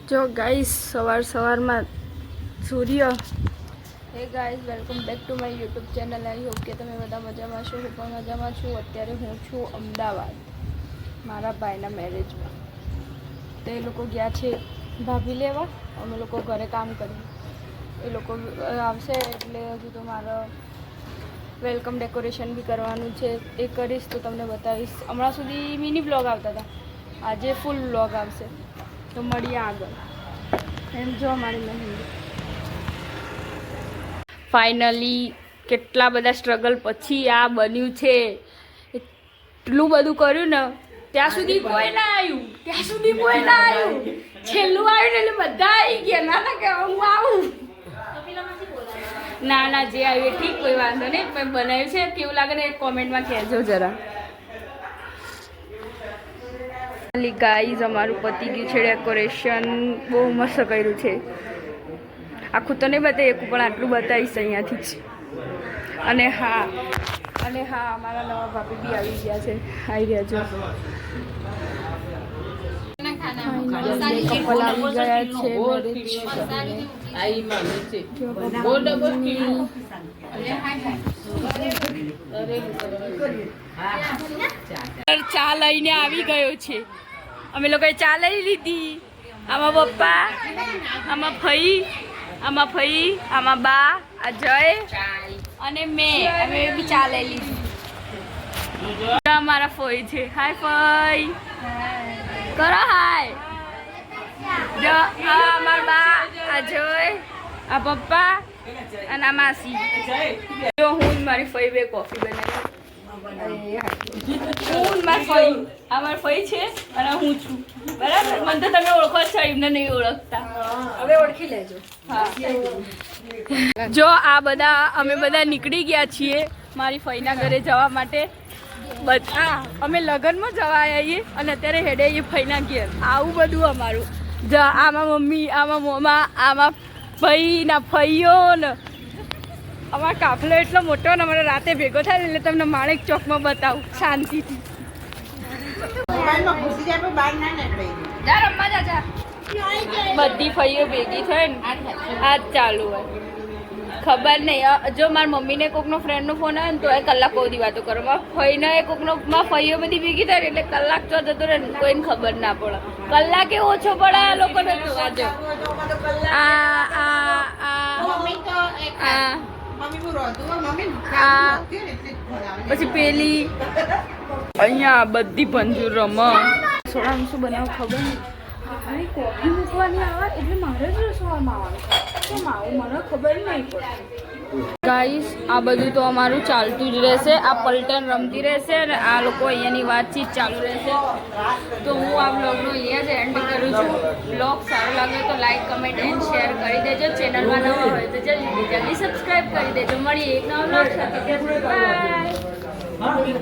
જો ગાઈસ સવારમાં સૂર્ય. Hey guys, welcome back to my YouTube channel. I hope કે તમે બધા મજામાં છો. હું પણ મજામાં છું. અત્યારે હું છું અમદાવાદ મારા ભાઈના મેરેજમાં. તો એ લોકો ગયા છે ભાભી લેવા, અમે લોકો ઘરે કામ કરીએ. એ લોકો આવશે એટલે હજુ તો મારે વેલકમ ડેકોરેશન બી કરવાનું છે. એ કરીશ તો તમને બતાવીશ. હમણાં સુધી મિની બ્લોગ આવતા હતા, આજે ફૂલ બ્લોગ આવશે. તો મળીએ આગળ. એમ જો અમારી મહેંદી ફાઇનલી કેટલા બધા સ્ટ્રગલ પછી આ બન્યું છે. એટલું બધું કર્યું ને, ત્યાં સુધી કોઈ ના આવ્યું. છેલ્લું આવ્યું ને એટલે બધા આવી ગયા. ના કે હું આવું. ના જે આવ્યું ઠીક, કોઈ વાંધો નહીં. પણ બનાવ્યું છે કેવું લાગે ને કોમેન્ટમાં કહેજો જરા. ગાઈઝ, અમારું પતી ગયું છે ડેકોરેશન. બહુ મસ્ત કર્યું છે. આખું તો નહીં બતાવી શકું, પણ આટલું બતાવીશ અહીંયાથી જ. અને હા અમારા નવા ભાભી બી આવી ગયા છે. આવી રહ્યા છો. કપલ આવી ગયા છે. ચા લઈને આવી ગયો છે. અમે લોકોએ ચા લઈ લીધી. આમાં પપ્પા, આમાં ફઈ, આમાં બા, આ જય અને મેં. અમે બી ચા લઈ લીધી. અમારા ફઈ છે. હાય ફઈ, કરો હાય. જો અમારા બા, આ જય, આ પપ્પા અને આ માસી. જો હું મારી ફઈ બે કોફી બનાવી. હું મારી ફઈ, આ મારી ફઈ છે અને હું છું. બરાબર? મને તો તમે ઓળખો છો, એમને નહીં ઓળખતા. હવે ઓળખી લેજો. હા, જો આ બધા અમે બધા નીકળી ગયા છીએ મારી ફઈના ઘરે જવા માટે. બધા અમે લગ્નમાં જવા આવીએ અને અત્યારે હેડે આવીએ ફઈના ઘેર. આવું બધું અમારું. આમાં મમ્મી, આમાં મોમા, આમાં ભાઈના ફઈઓ ને અમારો કાફલો એટલો મોટો ને અમારે રાતે ભેગો થાય એટલે તમને માણેક ચોકમાં બતાવું શાંતિથી. બધી ફઈઓ ભેગી થાય ને આ જ ચાલુ હોય. ખબર નહીં, જો મારા મમ્મીને કોકનો ફ્રેન્ડનો ફોન આવે ને તો એ કલાક બધી વાતો કરો. મારા ફઈને કોકનો ફઈઓ બધી ભેગી થાય ને એટલે કલાક ચો જતો રહે ને કોઈને ખબર ના પડે. કલાકે ઓછો પડે આ લોકોને. પછી પેલી અહીંયા બધી ભંજુર રમ. સોડામાં શું બનાવું ખબર નહીં. મારી કોફી મૂકવાની આવે એટલે મારે જ રસોડામાં આવવાનું. આવું મને ખબર નહીં પડતી. ગાઈસ, આ બધું તો અમારું ચાલતું જ રહેશે. આ પલટન રમતી રહેશે અને આ લોકો અહીંયાની વાતચીત ચાલુ રહેશે. તો હું આ બ્લોગનો અહીંયા જ એન્ડ કરું છું. બ્લોગ સારો લાગે તો લાઈક, કમેન્ટ એન્ડ શેર કરી દેજો. ચેનલમાં નવા હોય તો જલ્દી સબસ્ક્રાઈબ કરી દેજો. મળીએ એક નવા બ્લોગ સાથે. બાય.